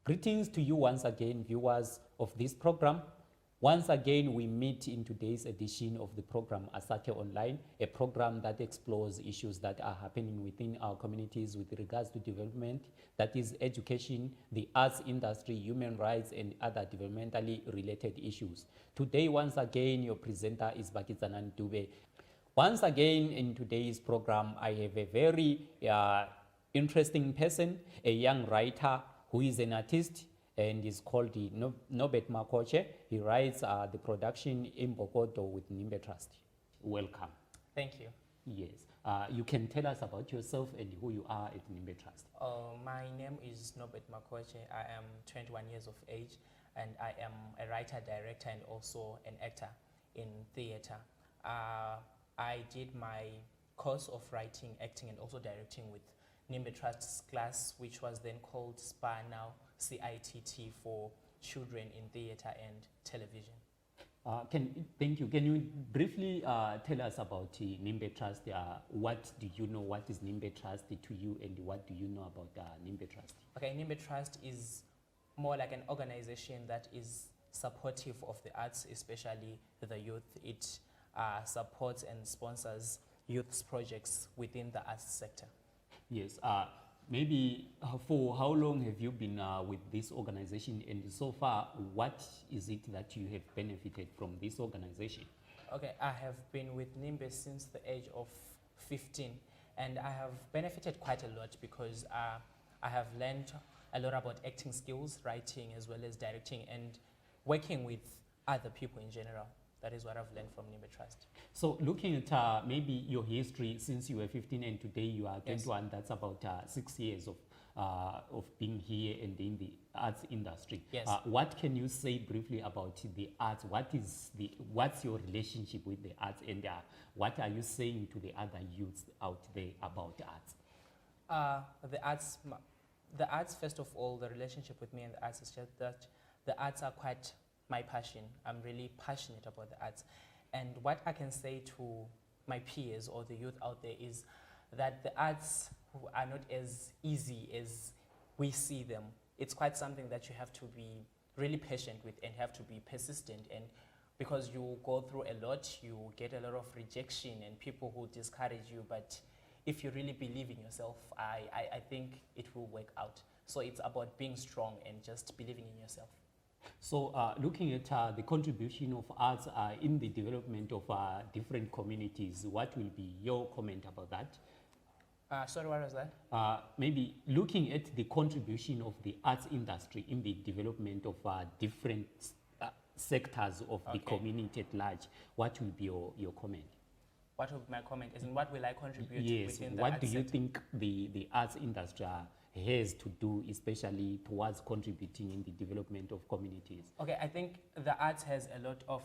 Greetings to you once again, viewers of this program. Once again, we meet in today's edition of the program Asakhe Online, a program that explores issues that are happening within our communities with regards to development, that is education, the arts industry, human rights, and other developmentally related issues. Today, once again, your presenter is Bakidzanani Dube. Once again, in today's program, I have a very interesting person, a young writer who is an artist and is called the Nobert Makoche. He writes the production in Bogodo with Nhimbe Trust. Welcome. Thank you. Yes. You can tell us about yourself and who you are at Nhimbe Trust. My name is Nobert Makoche. I am 21 years of age and I am a writer, director and also an actor in theatre. I did my course of writing, acting and also directing with Nhimbe Trust's class, which was then called SPA, now CITT, for children in theatre and television. Thank you. Can you briefly tell us about Nhimbe Trust? What do you know? What is Nhimbe Trust to you, and what do you know about Nhimbe Trust? Okay, Nhimbe Trust is more like an organization that is supportive of the arts, especially the youth. It supports and sponsors youth's projects within the arts sector. Yes. Maybe for how long have you been with this organization, and so far, what is it that you have benefited from this organization? Okay, I have been with Nhimbe since the age of 15, and I have benefited quite a lot because I have learned a lot about acting skills, writing, as well as directing and working with other people in general. That is what I've learned from Nhimbe Trust. So looking at maybe your history since you were 15 and today you are 21, yes. That's about 6 years of being here and in the arts industry. Yes. What can you say briefly about the arts? What's your relationship with the arts, and what are you saying to the other youths out there about the arts? The arts, first of all, the relationship with me and the arts is just that the arts are quite my passion. I'm really passionate about the arts. And what I can say to my peers or the youth out there is that the arts are not as easy as we see them. It's quite something that you have to be really patient with and have to be persistent. And because you go through a lot, you get a lot of rejection and people who discourage you. But if you really believe in yourself, I think it will work out. So it's about being strong and just believing in yourself. So looking at the contribution of arts in the development of different communities, what will be your comment about that? Sorry, what was that? Maybe looking at the contribution of the arts industry in the development of different sectors of the community at large, what will be your comment? What will be my comment? Is in what will I contribute within the what arts do you sector? think the arts industry has to do, especially towards contributing in the development of communities? Okay, I think the arts has a lot of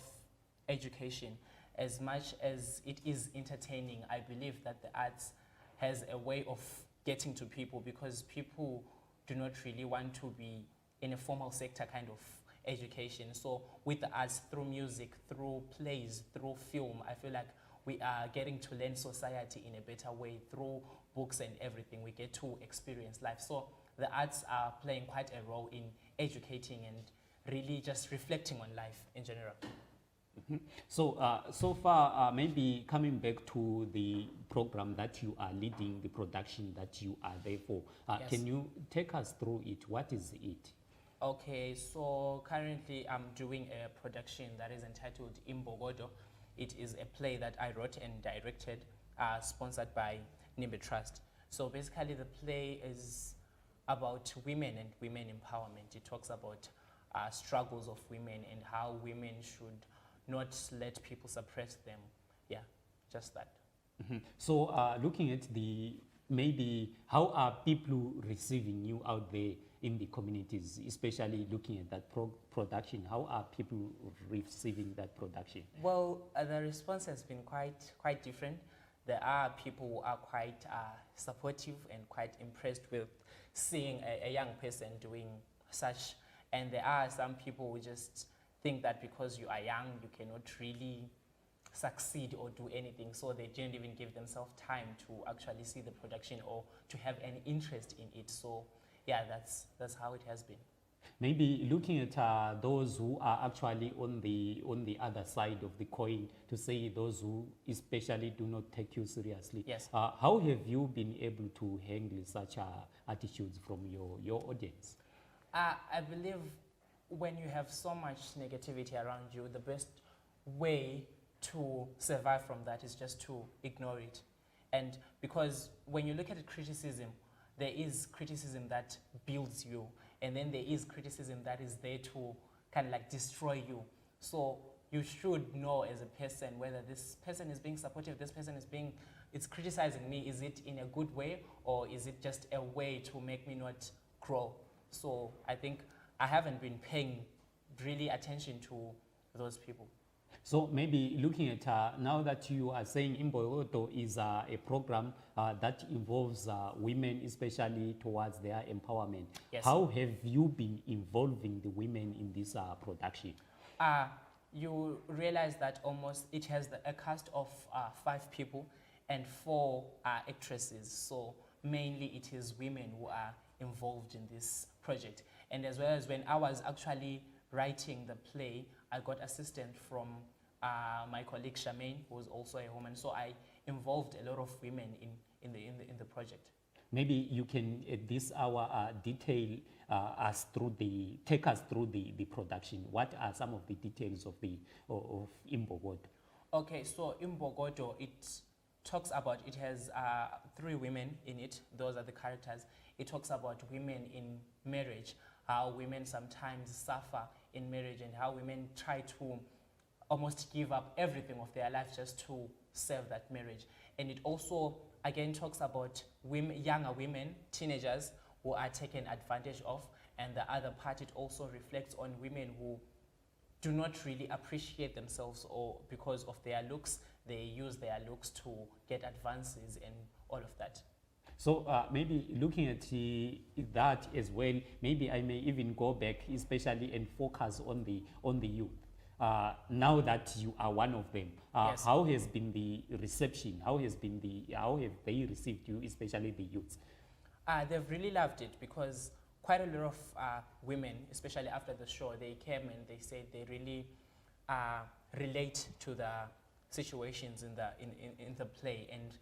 education. As much as it is entertaining, I believe that the arts has a way of getting to people, because people do not really want to be in a formal sector kind of education. So with the arts, through music, through plays, through film, I feel like we are getting to learn society in a better way. Through books and everything, we get to experience life. So the arts are playing quite a role in educating and really just reflecting on life in general. Mm-hmm. So, so far, maybe coming back to the program that you are leading, the production that you are there for, Yes. Can you take us through it? What is it? Okay, so currently I'm doing a production that is entitled Bogodo. It is a play that I wrote and directed, sponsored by Nhimbe Trust. So basically the play is about women and women empowerment. It talks about struggles of women and how women should not let people suppress them. Yeah, just that. Mm-hmm. So looking at maybe how are people receiving you out there in the communities, especially looking at that production? How are people receiving that production? Well, the response has been quite different. There are people who are quite supportive and quite impressed with seeing a young person doing such. And there are some people who just think that because you are young, you cannot really succeed or do anything. So they didn't even give themselves time to actually see the production or to have any interest in it. So yeah, that's how it has been. Maybe looking at those who are actually on the other side of the coin, to say those who especially do not take you seriously. Yes. How have you been able to handle such attitudes from your audience? I believe when you have so much negativity around you, the best way to survive from that is just to ignore it. And because when you look at criticism, there is criticism that builds you, and then there is criticism that is there to kind of like destroy you. So you should know as a person whether this person is being supportive, this person it's criticizing me, is it in a good way, or is it just a way to make me not grow? So I think I haven't been paying really attention to those people. So maybe looking at now that you are saying Imboyoto is a program that involves women, especially towards their empowerment. Yes. How have you been involving the women in this production? You realize that almost it has a cast of 5 people and 4 actresses. So mainly it is women who are involved in this project. And as well as when I was actually writing the play, I got assistance from my colleague Charmaine, who was also a woman. So I involved a lot of women in the project. Maybe you can at this hour take us through the production. What are some of the details of Imbogodo? Okay, so Imbogodo, it talks about, it has 3 women in it. Those are the characters. It talks about women in marriage, how women sometimes suffer in marriage, and how women try to almost give up everything of their life just to save that marriage. And it also, again, talks about women, younger women, teenagers, who are taken advantage of. And the other part, it also reflects on women who do not really appreciate themselves, or because of their looks, they use their looks to get advances and all of that. So maybe looking at that as well, maybe I may even go back, especially and focus on the youth. Now that you are one of them, Yes. how has been the reception? How have they received you, especially the youths? They've really loved it, because quite a lot of women, especially after the show, they came and they said they really relate to the situations in the play, and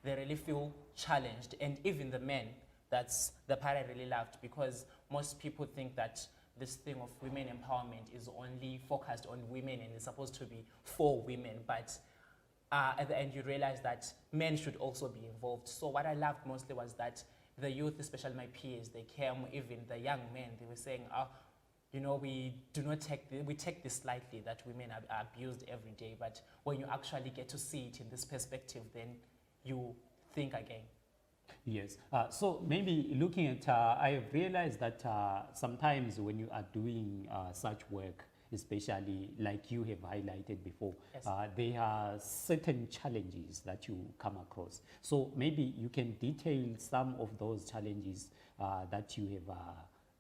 they really feel challenged. And even the men, that's the part I really loved, because most people think that this thing of women empowerment is only focused on women and it's supposed to be for women, but at the end you realize that men should also be involved. So what I loved mostly was that the youth, especially my peers, they came, even the young men, they were saying, you know, we take this lightly, that women are abused every day, but when you actually get to see it in this perspective, then you think again. Yes. So maybe looking at, I have realized that sometimes when you are doing such work, especially like you have highlighted before, Yes. there are certain challenges that you come across. So maybe you can detail some of those challenges that you have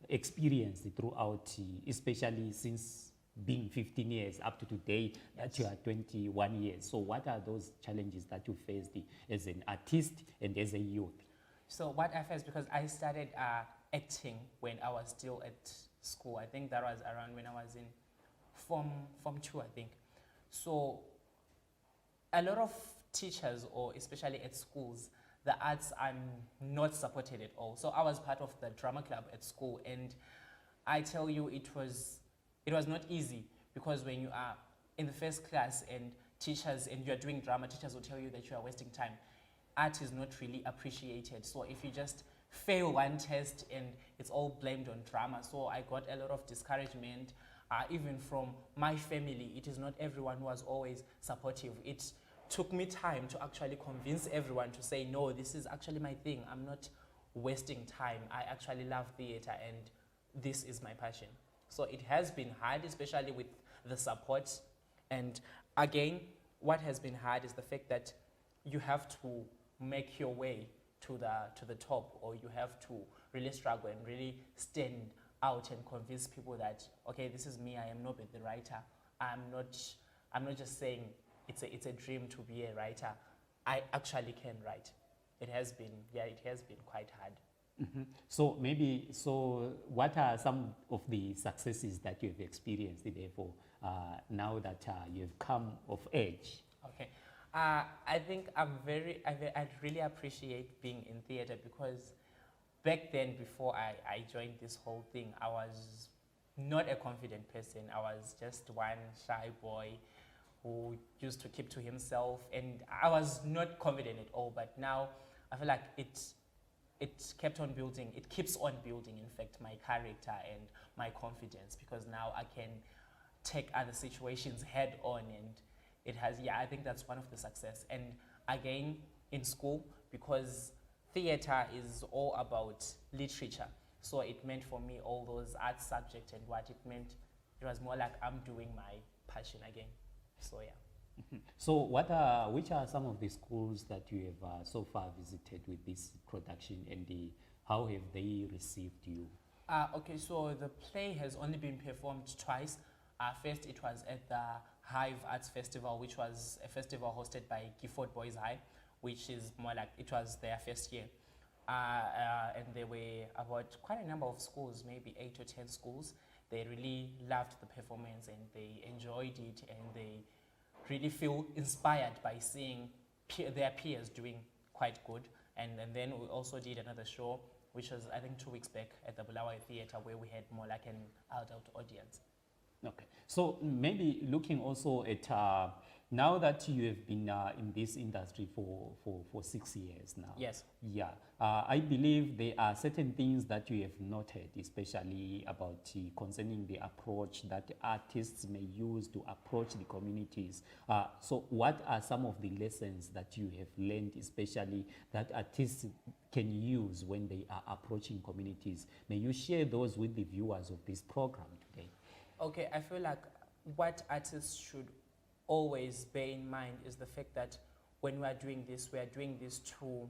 experienced throughout, especially since being 15 years up to today, that you are 21 years. So what are those challenges that you faced as an artist and as a youth? So what I faced, because I started acting when I was still at school. I think that was around when I was in Form 2, I think. So a lot of teachers, or especially at schools, the arts are not supported at all. So I was part of the drama club at school, and I tell you, it was not easy, because when you are in the first class and you are doing drama, teachers will tell you that you are wasting time. Art is not really appreciated. So if you just fail one test, and it's all blamed on drama. So I got a lot of discouragement, even from my family. It is not everyone who was always supportive. It took me time to actually convince everyone to say, no, this is actually my thing. I'm not wasting time. I actually love theater, and this is my passion. So it has been hard, especially with the support. And again, what has been hard is the fact that you have to make your way to the top, or you have to really struggle and really stand out and convince people that, okay, this is me, I am Nobert the writer. I'm not just saying it's a dream to be a writer. I actually can write. It has been quite hard. So maybe, so what are some of the successes that you've experienced therefore now that you've come of age? Okay. I think I really appreciate being in theater because back then, before I joined this whole thing, I was not a confident person. I was just one shy boy who used to keep to himself, and I was not confident at all. But now I feel like it kept on building. It keeps on building, in fact, my character and my confidence, because now I can take other situations head on, and it has, yeah, I think that's one of the success. And again, in school, because theater is all about literature, so it meant for me all those art subjects, and what it meant, it was more like I'm doing my passion again. So yeah. So which are some of the schools that you have so far visited with this production, and how have they received you? Okay, so the play has only been performed twice. First, it was at the Hive Arts Festival, which was a festival hosted by Gifford Boys High, which is more like, it was their first year. And there were about quite a number of schools, maybe 8 or 10 schools. They really loved the performance and they enjoyed it, and they really feel inspired by seeing their peers doing quite good. And then we also did another show, which was, I think, 2 weeks back at the Bulawayo Theatre, where we had more like an adult audience. Okay, so maybe looking also at now that you have been in this industry for 6 years now. Yes. Yeah, I believe there are certain things that you have noted, especially about concerning the approach that artists may use to approach the communities. So what are some of the lessons that you have learned, especially that artists can use when they are approaching communities? May you share those with the viewers of this program today? Okay, I feel like what artists should always bear in mind is the fact that when we are doing this to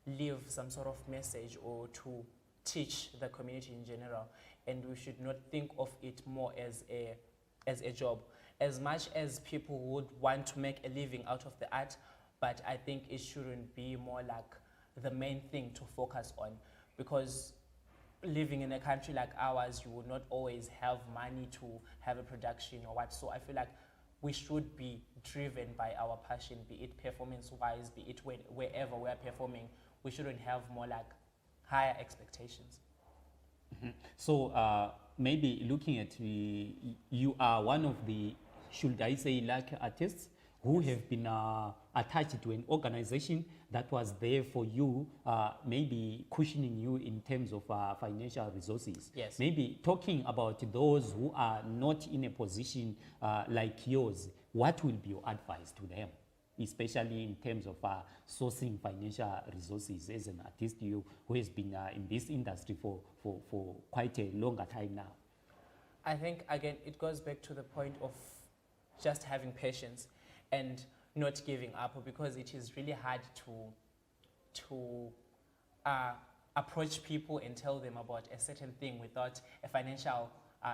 leave some sort of message or to teach the community in general, and we should not think of it more as a job. As much as people would want to make a living out of the art, but I think it shouldn't be more like the main thing to focus on, because living in a country like ours, you will not always have money to have a production or what. So I feel like we should be driven by our passion, be it performance-wise, be it wherever we are performing. We shouldn't have more like higher expectations. So maybe looking at you are one of the, should I say, like artists who have been attached to an organization that was there for you, maybe cushioning you in terms of financial resources. Yes. Maybe talking about those who are not in a position like yours, what will be your advice to them, especially in terms of sourcing financial resources as an artist, you who has been in this industry for quite a longer time now? I think, again, it goes back to the point of just having patience and not giving up, because it is really hard to approach people and tell them about a certain thing without a financial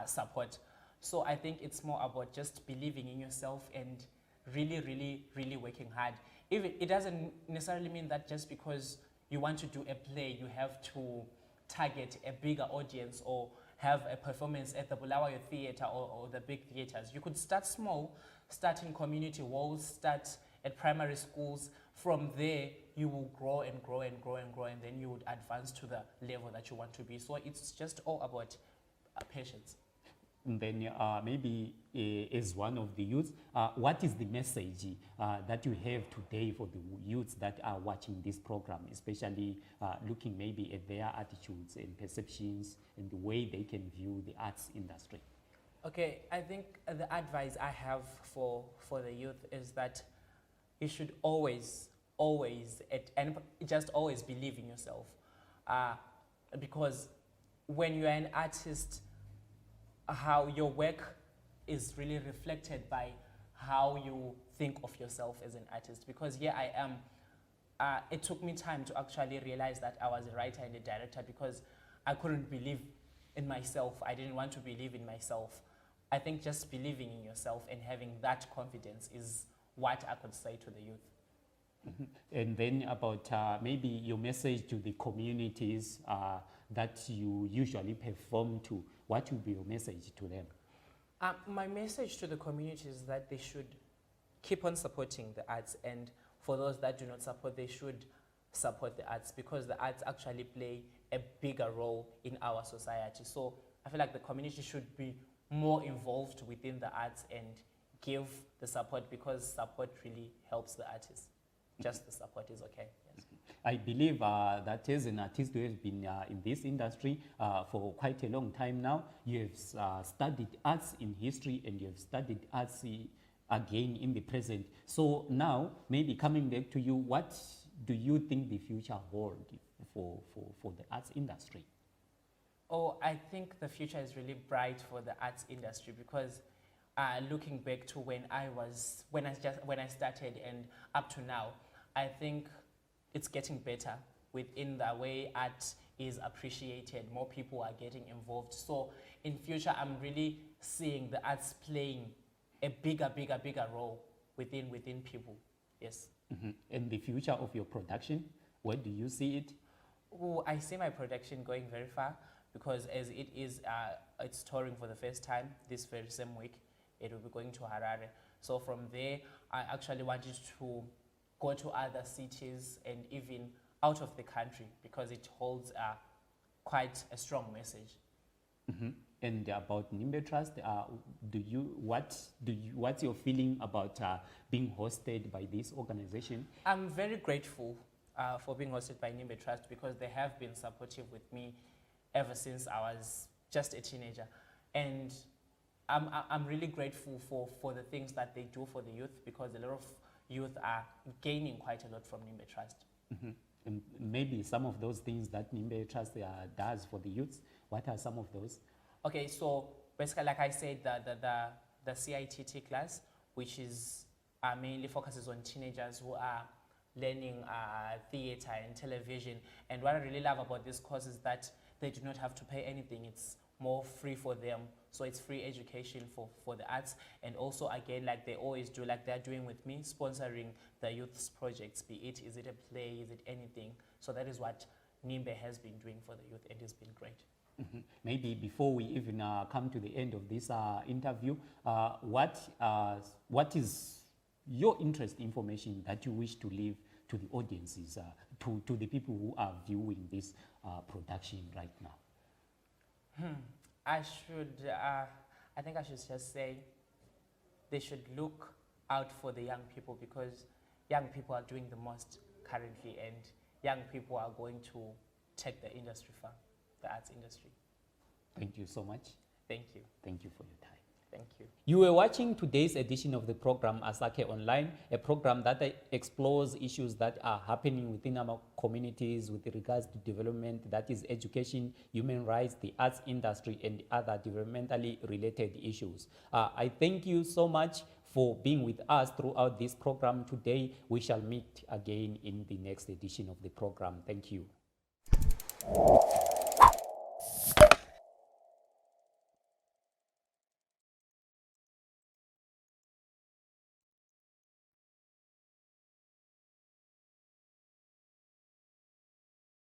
support. So I think it's more about just believing in yourself and really, really, really working hard. Even it doesn't necessarily mean that just because you want to do a play, you have to target a bigger audience or have a performance at the Bulawayo Theatre or the big theatres. You could start small, start in community halls, start at primary schools. From there, you will grow and grow and grow and grow, and then you would advance to the level that you want to be. So it's just all about patience. And then maybe as one of the youths, what is the message that you have today for the youths that are watching this program, especially looking maybe at their attitudes and perceptions and the way they can view the arts industry? Okay, I think the advice I have for the youth is that you should always believe in yourself, because when you are an artist, how your work is really reflected by how you think of yourself as an artist. Because here I am, it took me time to actually realize that I was a writer and a director, because I couldn't believe in myself. I didn't want to believe in myself. I think just believing in yourself and having that confidence is what I could say to the youth. And then about maybe your message to the communities that you usually perform to, what would be your message to them? My message to the community is that they should keep on supporting the arts, and for those that do not support, they should support the arts, because the arts actually play a bigger role in our society. So I feel like the community should be more involved within the arts and give the support, because support really helps the artists. Just the support is okay. Yes. I believe that as an artist who has been in this industry for quite a long time now, you have studied arts in history and you have studied arts again in the present. So now, maybe coming back to you, what do you think the future holds for the arts industry? Oh, I think the future is really bright for the arts industry, because looking back to when I started and up to now, I think it's getting better within the way art is appreciated. More people are getting involved. So in future, I'm really seeing the arts playing a bigger role within people. Yes. Mm-hmm. And the future of your production, where do you see it? Oh, I see my production going very far, because as it is, it's touring for the first time this very same week. It will be going to Harare. So from there, I actually wanted to go to other cities and even out of the country, because it holds quite a strong message. Mm-hmm. And about Nhimbe Trust, what's your feeling about being hosted by this organization? I'm very grateful for being hosted by Nhimbe Trust, because they have been supportive with me ever since I was just a teenager. And I'm really grateful for the things that they do for the youth, because a lot of youth are gaining quite a lot from Nhimbe Trust. Mm-hmm. And maybe some of those things that Nhimbe Trust does for the youths, what are some of those? Okay, so basically, like I said, the CITT class, which is mainly focuses on teenagers who are learning theater and television. And what I really love about this course is that they do not have to pay anything. It's more free for them. So it's free education for the arts. And also, again, like they always do, like they're doing with me, sponsoring the youth's projects, is it a play, is it anything? So that is what Nhimbe has been doing for the youth, and it's been great. Mm-hmm. Maybe before we even come to the end of this interview, what is your interest information that you wish to leave to the audiences, to the people who are viewing this production right now? I think I should just say they should look out for the young people, because young people are doing the most currently, and young people are going to take the industry far, the arts industry. Thank you so much. Thank you. Thank you for your time. Thank you. You were watching today's edition of the program Asakhe Online, a program that explores issues that are happening within our communities with regards to development, that is education, human rights, the arts industry, and other developmentally related issues. I thank you so much for being with us throughout this program today. We shall meet again in the next edition of the program. Thank you.